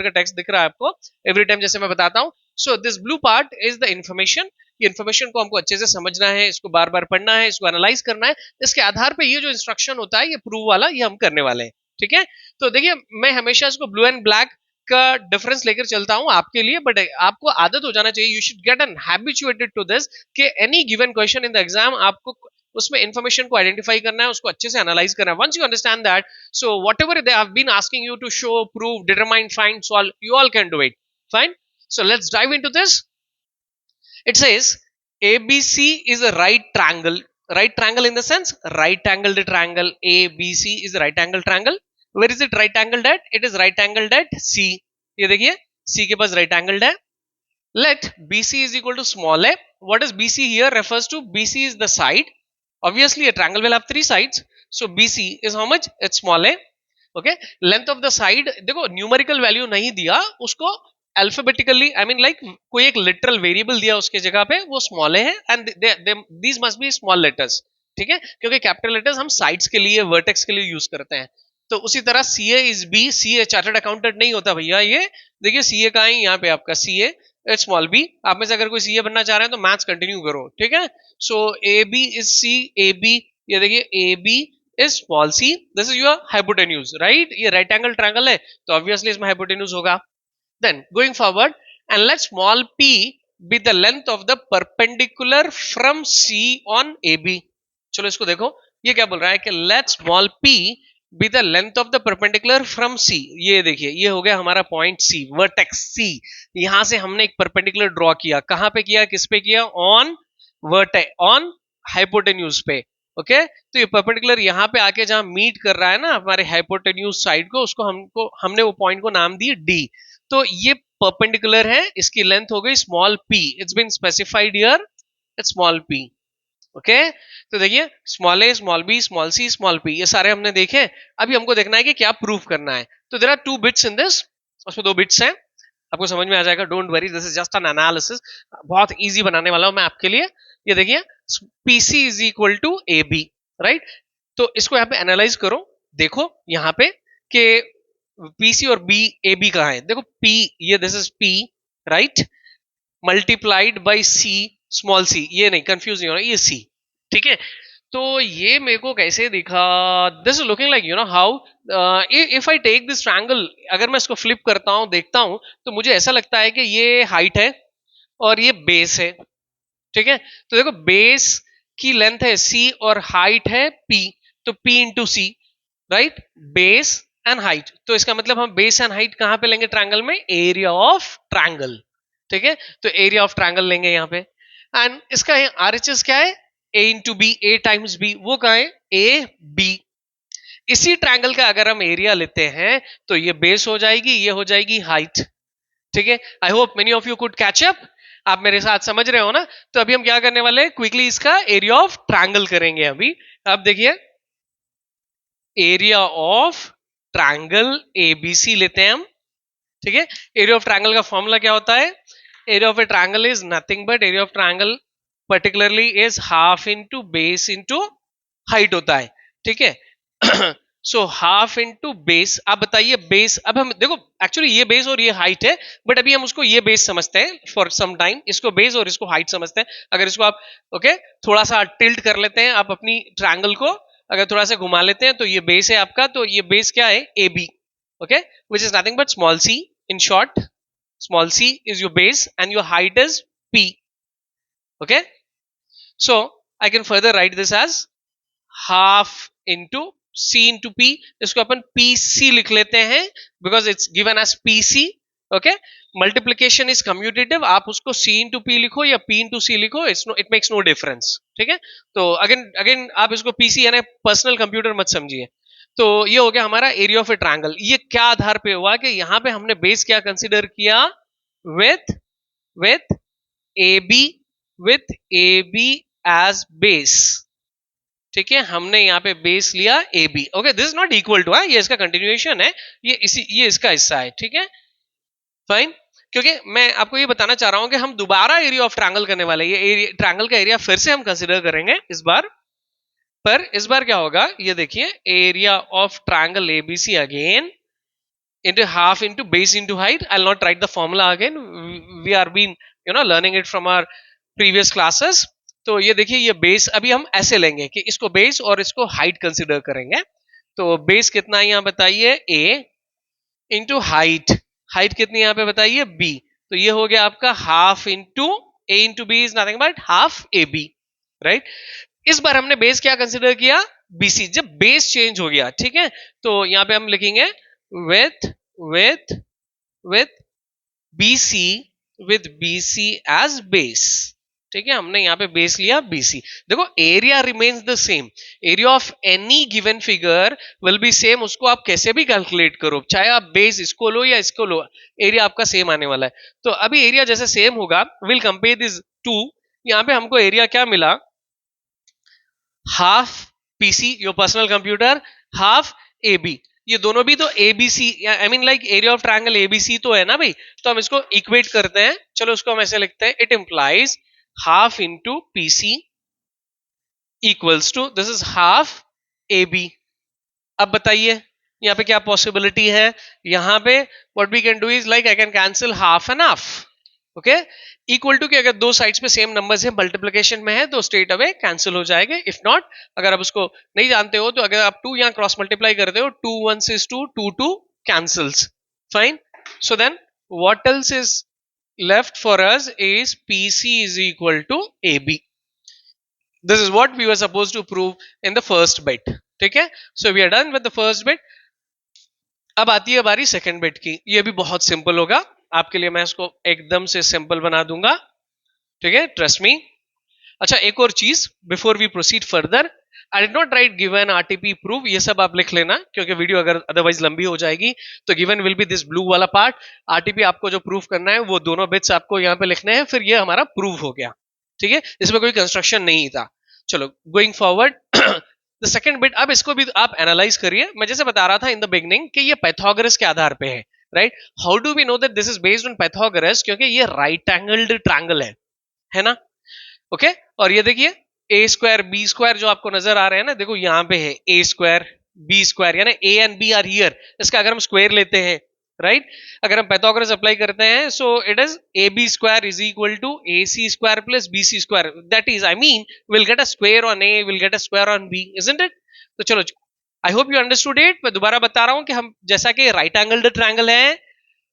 का टेक्स्ट दिख रहा है आपको एवरी टाइम जैसे मैं बताता हूँ. So this blue part is the information. ये इन्फॉर्मेशन को हमको अच्छे से समझना है, इसको बार बार पढ़ना है, इसको एनालाइज करना है. इसके आधार पे ये जो इंस्ट्रक्शन होता है, ये प्रूव वाला, ये हम करने वाले हैं. ठीक है. तो देखिए मैं हमेशा इसको ब्लू एंड ब्लैक का डिफरेंस लेकर चलता हूं आपके लिए, बट आपको आदत हो जाना चाहिए. You should get an habituated to this कि any given question in the exam आपको उसमें इंफॉर्मेशन को आइडेंटिफाई करना है, उसको अच्छे से एनालाइज करना है. Once you understand that, so whatever they have been asking you to show, prove, determine, find, solve, you all can do it. Fine. So let's dive into this. It says ABC is a right triangle. Right triangle in the sense right angled triangle. ABC is a right angled triangle. Where is it right angled at? It is right angled at C. ये देखिए C के पास right angled है. Let BC is equal to small a. What does BC here refers to? BC is the side. Obviously a triangle will have three sides. So BC is how much? It's small a. Okay. Length of the side देखो numerical value नहीं दिया उसको, alphabetically I mean like कोई एक literal variable दिया उसके जगह पे, वो स्मॉल है and these must be small letters. ठीक है, क्योंकि कैपिटल लेटर्स हम साइड्स के लिए, वर्टेक्स के लिए यूज करते हैं. तो उसी तरह C A is B. C A chartered accountant नहीं होता भैया. ये देखिए सी ए का है यहाँ पे आपका सी ए स्मॉल बी. आप में से अगर कोई सी ए बनना चाह रहे हैं तो मैथ्स कंटिन्यू करो. ठीक है. So A B is C A B. ये देखिए A B is small c. This is your hypotenuse, right? ये right angle triangle है तो obviously इसमें hypotenuse होगा. Then going forward and let small p be the length of the perpendicular from C on AB. चलो इसको देखो ये क्या बोल रहा है कि let small p be the length of the perpendicular from C. ये देखिए ये हो गया हमारा पॉइंट C, vertex C. यहां से हमने एक perpendicular ड्रॉ किया. कहां पे किया, किस पे किया? On vertex, on hypotenuse पे. Okay okay? तो ये परपेंडिकुलर यहाँ पे आके जहां मीट कर रहा है ना हमारे हाइपोटेन्यूज साइड को, उसको हमने वो पॉइंट को नाम दी डी. तो ये परपेंडिकुलर है, इसकी लेंथ हो गई small P. It's been specified here it's small P. Okay. तो देखिए small A, small B, small C, small P, ये सारे हमने देखे. अभी हमको देखना है कि क्या प्रूफ करना है. तो there are two bits in this. उसमें दो बिट्स हैं, आपको समझ में आ जाएगा. Don't worry, this is just an analysis. बहुत इजी बनाने वाला हूं मैं आपके लिए. ये देखिए PC is equal to A B, right. तो इसको यहाँ पे एनालाइज करो. देखो यहाँ पे कि PC और बी ए बी कहाँ है. देखो P, ये this is P, right, multiplied by C small c. ये नहीं, कंफ्यूज नहीं होना, ये C. ठीक है. तो ये मेरे को कैसे दिखा, this is looking like you know how if I take this triangle, अगर मैं इसको फ्लिप करता हूं, देखता हूं, तो मुझे ऐसा लगता है कि ये हाइट है और ये बेस है. ठीक है. तो देखो बेस की लेंथ है C और हाइट है P, तो P into C, right, base and height. तो इसका मतलब हम बेस एंड हाइट कहां पे लेंगे ट्रायंगल में? Area of triangle. ठीक है. तो एरिया ऑफ ट्रायंगल लेंगे यहाँ पे. एंड इसका RHS क्या है? A into B, A times B. वो कहा है? A B. इसी ट्रायंगल का अगर हम एरिया लेते हैं तो ये बेस हो जाएगी, ये हो जाएगी हाइट. ठीक है. I hope many of you could catch up. आप मेरे साथ समझ रहे हो ना. तो अभी हम क्या करने वाले हैं, क्विकली इसका एरिया ऑफ ट्रायंगल करेंगे अभी. अब देखिए एरिया ऑफ ट्रायंगल ABC लेते हैं हम. ठीक है. एरिया ऑफ ट्रायंगल का फॉर्मूला क्या होता है? Area of A triangle is nothing but area of triangle particularly is half into base into height होता है. ठीक है. So half into base. आप बताइए बेस, अब हम देखो एक्चुअली ये बेस और ये हाइट है, बट अभी हम उसको ये बेस समझते हैं फॉर सम टाइम. इसको बेस और इसको हाइट समझते हैं. अगर इसको आप ओके थोड़ा सा टिल्ट कर लेते हैं, आप अपनी ट्रायंगल को अगर थोड़ा सा घुमा लेते हैं, तो ये बेस है आपका. तो ये बेस क्या है? A B. Okay, which is nothing but small c. In short small c is your base and your height is p. Okay, so I can further write this as half into c into p. इसको अपन pc लिख लेते हैं because it's given as pc. Okay, multiplication is commutative. आप उसको c into p लिखो या p into c लिखो, it makes no difference. ठीक है. तो अगेन आप इसको pc यानी पर्सनल कंप्यूटर मत समझिए. तो ये हो गया हमारा एरिया ऑफ ए ट्रायंगल. ये क्या आधार पे हुआ कि यहाँ पे हमने बेस क्या कंसीडर किया? With A B as base. ठीक है. हमने यहाँ पे बेस लिया A B. Okay, this is not equal to, ये इसका कंटिन्यूएशन है, ये इसका हिस्सा है. ठीक है, फाइन. क्योंकि मैं आपको ये बताना चाह रहा हूं कि हम दोबारा एरिया ऑफ ट्रायंगल करने वाले हैं. ये ट्रायंगल का एरिया फिर से हम कंसीडर करेंगे इस बार. पर इस बार क्या होगा ये देखिए, area of triangle ABC again into half into base into height. I'll not write the formula again. We are been learning it from our previous classes. तो ये देखिए, ये बेस अभी हम ऐसे लेंगे कि इसको बेस और इसको हाइट कंसिडर करेंगे. तो बेस कितना है यहाँ बताइए, a इंटू हाइट. हाइट कितनी यहाँ पे बताइए, b. तो ये हो गया आपका half into a into B is nothing but half A B, right. इस बार हमने बेस क्या कंसिडर किया, BC. जब बेस चेंज हो गया, ठीक है, तो यहाँ पे हम लिखेंगे with with BC with BC as base. ठीक है, हमने यहाँ पे बेस लिया BC. देखो area remains the same. Area of any given figure will be same. उसको आप कैसे भी कैलकुलेट करो, चाहे आप बेस इसको लो या इसको लो, एरिया आपका सेम आने वाला है. तो अभी एरिया जैसे सेम होगा, विल कंपेयर दिस टू. यहाँ पे हमको एरिया क्या मिला, half PC your personal computer, half AB. ये दोनों भी तो ABC, I mean like area of triangle ABC तो है ना भाई. तो हम इसको इक्वेट करते हैं. चलो उसको हम ऐसे लिखते हैं, it implies half into PC equals to this is half AB. अब बताइए यहाँ पे क्या पॉसिबिलिटी है. यहाँ पे what we can do is like I can cancel half and half. Okay, equal to कि अगर दो साइड्स पे सेम नंबर्स है, मल्टीप्लिकेशन में है, तो स्ट्रेट अवे कैंसिल हो जाएंगे. इफ नॉट, अगर आप उसको नहीं जानते हो, तो अगर आप 2 यहाँ क्रॉस मल्टीप्लाई करते हो, 2 1 is 2, 2 2 cancels. Fine. So then what else is left for us is PC is equal to AB. This is what we were supposed to prove in the first bit. ठीक है, so we are done with the first bit. अब आती है बारी second bit की. ये भी बहुत सिंपल होगा आपके लिए, मैं इसको एकदम से सिंपल बना दूंगा. ठीक है, ट्रस्ट मी. अच्छा, एक और चीज before we proceed further, I did not write given RTP prove. ये सब आप लिख लेना, क्योंकि वीडियो अगर अदरवाइज लंबी हो जाएगी. तो given will be this blue वाला पार्ट. आरटीपी आपको जो प्रूफ करना है, वो दोनों बिट्स आपको यहाँ पे लिखने हैं. फिर ये हमारा प्रूव हो गया. ठीक है, इसमें कोई कंस्ट्रक्शन नहीं था. चलो going forward the second bit. अब इसको भी आप एनालाइज करिए. मैं जैसे बता रहा था इन द बिगनिंग कि ये पाइथागोरस के आधार पे है, right. How do we know that this is based on Pythagoras, क्योंकि ये राइट एंगल्ड ट्रायंगल है ना. ओके, और ये देखिए ए स्क्वायर बी स्क्वायर जो आपको नजर आ रहे हैं ना, देखो यहाँ पे है ए स्क्वायर बी स्क्वायर, यानी A and B are here. इसका अगर हम स्क्वायर लेते हैं, राइट, अगर हम पाइथागोरस अप्लाई करते हैं, so it is A B square is equal to A C square plus B C square. That is, I mean, will get a square on A, will get a square on B, isn't it. तो चलो, I hope you understood it. मैं दोबारा बता रहा हूं कि हम जैसा कि राइट एंगल्ड ट्रायंगल है,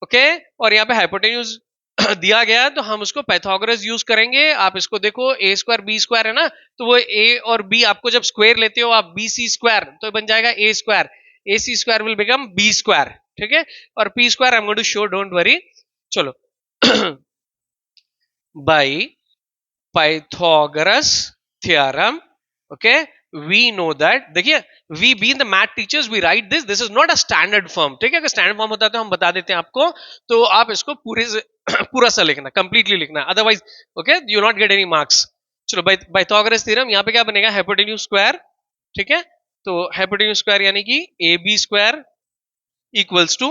ओके, और यहाँ पे हाइपोटेन्यूज दिया गया, तो हम उसको पाइथागोरस यूज करेंगे. आप इसको देखो, ए स्क्वायर बी स्क्वायर है ना, तो वो ए और बी आपको जब स्क्वायर लेते हो आप, बी सी स्क्वायर, तो बन जाएगा A square. A C square will become B square. ठीक है, और P square I am going to show, don't worry. चलो by Pythagoras theorem, okay, we know that. देखिए, we being the math teachers, we write this is not a standard form. ठीक है, अगर standard form होता है तो हम बता देते हैं आपको. तो आप इसको पूरा सा लिखना, कंप्लीटली लिखना, otherwise okay you not get any marks. चलो, पाइथागोरस थ्योरम यहाँ पे क्या बनेगा, हाइपोटेन्यूज स्क्वायर. ठीक है, तो हाइपोटेन्यूज स्क्वायर यानी कि A B square equals to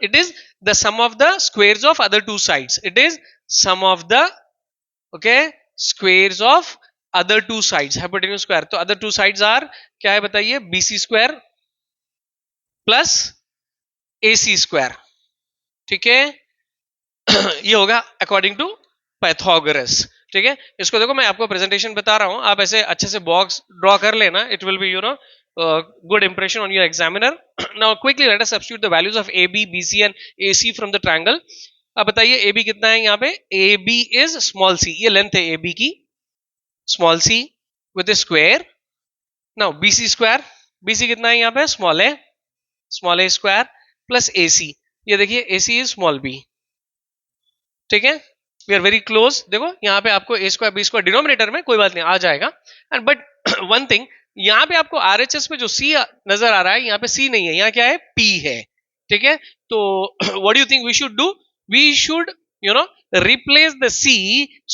it is the sum of the squares of other two sides. It is sum of the, okay, squares of other two sides. hypotenuse square, तो other two sides are क्या है बताइए, BC square plus AC square. ठीक है, ये होगा according to Pythagoras. ठीक है, इसको देखो, मैं आपको प्रेजेंटेशन बता रहा हूं, आप ऐसे अच्छे से बॉक्स ड्रॉ कर लेना. It will B good impression on your examiner. Now quickly let us substitute the values of AB, BC and AC from the triangle. अब बताइए AB कितना है यहाँ पे, AB is small c, ये लेंथ है AB की, small c with a square. Now BC square, BC कितना है यहाँ पे, small a square plus AC. ये देखिए AC is small b. ठीक है, we are very close. देखो यहाँ पे आपको a square b square denominator में, कोई बात नहीं, आ जाएगा. एंड बट वन थिंग, यहाँ पे आपको RHS पे जो C नजर आ रहा है, यहाँ पे C नहीं है, यहाँ क्या है, P है. ठीक है, तो what do you think we should do, we should replace the C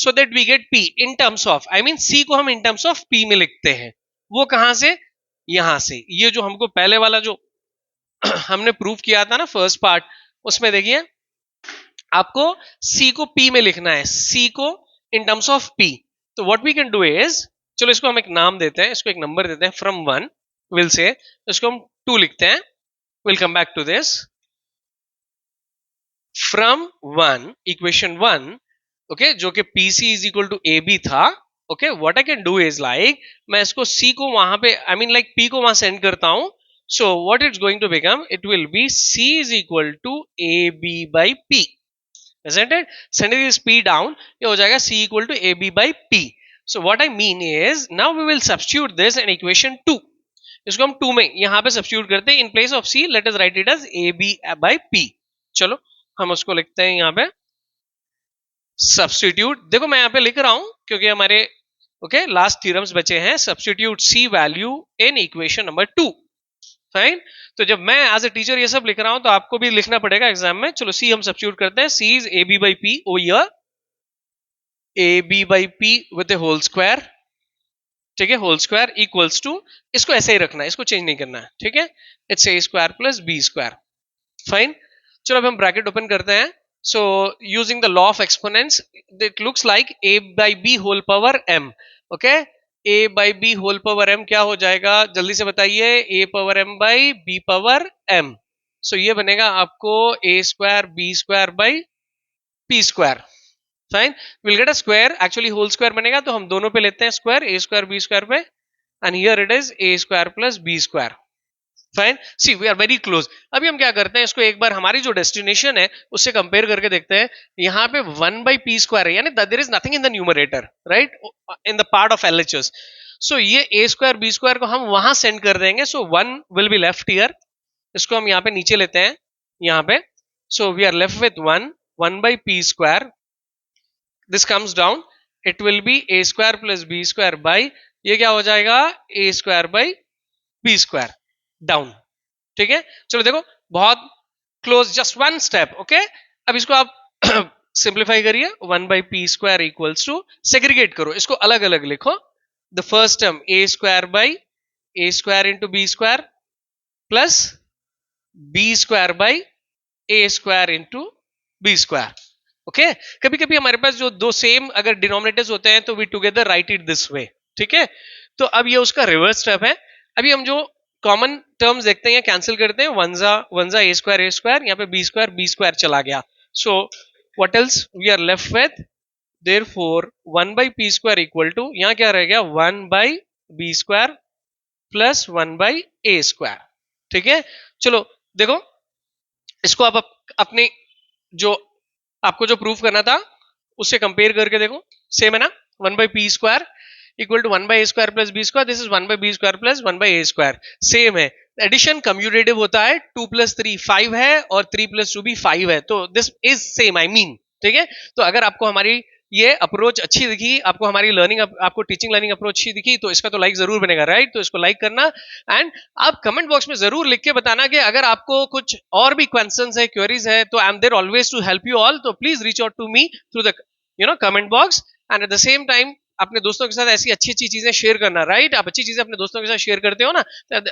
so that we get P in terms of, I mean C को हम in terms of P में लिखते हैं. वो कहां से, यहां से. ये जो हमको पहले वाला जो हमने प्रूफ किया था ना फर्स्ट पार्ट, उसमें देखिए आपको C को P में लिखना है, C को in terms of P. तो what we can do is, चलो इसको हम एक नाम देते हैं, इसको एक नंबर देते हैं, फ्रॉम 1 विल से, इसको हम 2 लिखते हैं. Will come back to this. From 1 equation 1 okay जो कि PC is equal to AB था okay what I can do is like मैं इसको C को वहां पे आई मीन लाइक P को वहां सेंड करता हूं so what it's going to become it will be C is equal to AB by P isn't it sending this P down ये हो जाएगा C equal to AB by P so what I mean is now we will substitute this in equation 2 इसको हम 2 में यहां पे substitute करते हैं in place of C let us write it as AB by P चलो हम उसको लिखते हैं यहां पे सब्स्टिट्यूट देखो मैं यहां पे लिख रहा हूं क्योंकि हमारे ओके लास्ट थ्योरम्स बचे हैं substitute C value in equation number 2 fine तो जब मैं एज ए टीचर ये सब लिख रहा हूं तो आपको भी लिखना पड़ेगा एग्जाम में चलो C हम सब्स्टिट्यूट करते हैं C is AB by P oh yeah AB by P with a whole square ठीक है होल स्क्वायर इक्वल्स टू इसको ऐसे ही रखना है इसको चेंज नहीं करना है ठीक है it's A square plus B square fine चलो अब हम ब्रैकेट ओपन करते हैं so using the law of exponents it looks like A by B whole power M okay A by B whole power M क्या हो जाएगा जल्दी से बताइए A power M by B power M so ये बनेगा आपको A square B square by P square fine will get a square actually whole square बनेगा तो हम दोनों पे लेते हैं square A square B square पे and here it is A square plus B square fine see we are very close अभी हम क्या करते हैं इसको एक बार हमारी जो डेस्टिनेशन है उससे कंपेयर करके देखते हैं यहाँ पे 1 by P स्क्वायर है यानी there is nothing in the numerator right in the part of LHS so ये A स्क्वायर B स्क्वायर को हम वहां सेंड कर देंगे so 1 will be left here इसको हम यहाँ पे नीचे लेते हैं यहाँ पे so we are left with 1 by P square this comes down it will be A square plus B square by ये क्या हो जाएगा A square by B square down ठीक है चलो देखो बहुत close just one step okay अब इसको आप सिंप्लीफाई करिए 1 by P स्क्वायर इक्वल्स टू सेग्रीगेट करो इसको अलग अलग लिखो the first term A square by A square into B square plus B square by A square into B square okay कभी कभी हमारे पास जो दो सेम अगर डिनोमिनेटर्स होते हैं तो we together write it this way ठीक है तो अब ये उसका रिवर्स स्टेप है अभी हम जो कॉमन टर्म्स देखते हैं कैंसिल करते हैं वनजा A स्क्वायर यहाँ पे B स्क्वायर चला गया so what else we are left with therefore 1 by P square equal to यहाँ क्या रह गया 1 by B square plus 1 by A square ठीक है चलो देखो इसको आप अपने जो आपको जो प्रूफ करना था उससे कंपेयर करके देखो सेम है ना 1 by P square equal to 1 by A square plus B square this is 1 by B square plus 1 by A square same है एडिशन कम्यूटेटिव होता है 2 plus 3 5 है और 3 plus 2 भी 5 है तो this is same I mean ठीक है तो अगर आपको हमारी ये अप्रोच अच्छी दिखी आपको हमारी लर्निंग आपको टीचिंग लर्निंग अप्रोच अच्छी दिखी तो इसका तो लाइक जरूर बनेगा राइट तो इसको लाइक करना एंड आप कमेंट बॉक्स में जरूर लिख के बताना कि अगर आपको कुछ और भी क्वेश्चंस है क्वेरीज है तो I am there always to help you all तो please reach out to me through the comment box and at the same time अपने दोस्तों के साथ ऐसी अच्छी अच्छी चीजें शेयर करना राइट आप अच्छी चीजें अपने दोस्तों के साथ शेयर करते हो ना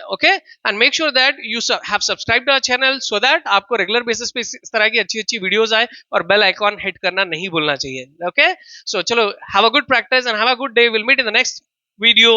okay and make sure that you have subscribed our channel so that आपको रेगुलर बेसिस पे इस तरह की अच्छी अच्छी वीडियोस आए और बेल आइकॉन हिट करना नहीं भूलना चाहिए ओके सो चलो have a good practice and have a good day will meet in the next video